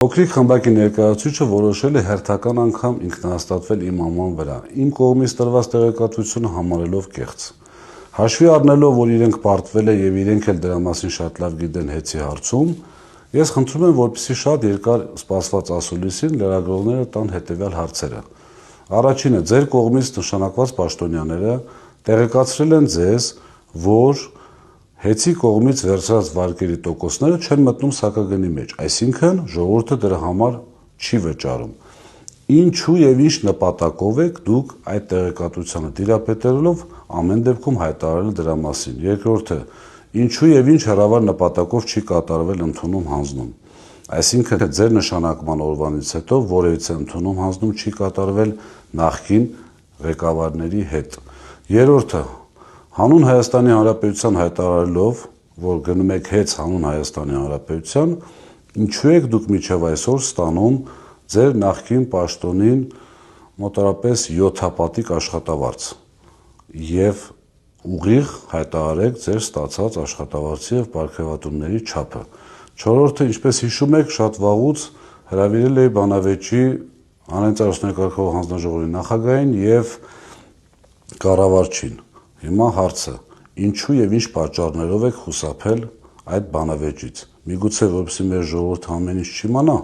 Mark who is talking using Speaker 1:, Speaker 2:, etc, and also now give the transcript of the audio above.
Speaker 1: Փոքրիկ խմբակի ներկայացուցիչը որոշել է հերթական անգամ ինքնահաստատվել իմ անուն վրա, իմ կողմից տրված տեղեկատվությունը համարելով կեղծ։ Հաշվի առնելով, որ իրենք պարտվել է եւ իրենք էլ դրա մասին շատ լավ գիտեն Հեցի հարցում, ես խնդրում եմ, որպեսզի շատ երկար սպասված ասուլիսին լրագրողները տան հետեւյալ հարցերը։ Առաջինը, ձեր կողմից նշանակված պաշտոնյաները տեղեկացրել են ձեզ, որ Հեցի կողմից վերցրած վարկերի տոկոսները չեն մտնում սակագնի մեջ, այսինքն ժողովուրդը դրա համար չի վճարում։ Ինչու եւ ինչ նպատակով եք դուք այդ տեղեկատվությանը տիրապետելով ամեն դեպքում հայտարարել դրա մասին։ Երկրորդը, ինչու եւ ինչ հրավար նպատակով չի կատարվել ընդունում հանձնում։ Այսինքն ձեր նշանակման օրվանից հետո որևիցե ընդունում հանձնում չի կատարվել նախկին ղեկավարների հետ։ Երրորդը, հանուն Հայաստանի Հանրապետության հայտարարելով, որ գնում եք հեծ հանուն Հայաստանի Հանրապետության, ինչու եք դուք մինչև այսօր ստանում ձեր նախկին պաշտոնին մոտավորապես 7-հապատիկ աշխատավարձ եւ ուղիղ հայտարարեք ձեր ստացած աշխատավարձի եւ պարգևատրությունների չափը։ Չորրորդը, ինչպես հիշում եք, շատ վաղուց հրավիրել էի բանավեճի հանրային հանձնաժողովի նախագահին եւ կառավարչին։ Հիմա հարցը, ինչու եւ ինչ պատճառներով եք խուսափել այդ բանավեճից։ Միգուցե որպեսզի մեր ժողովուրդը ամեն ինչ չիմանա։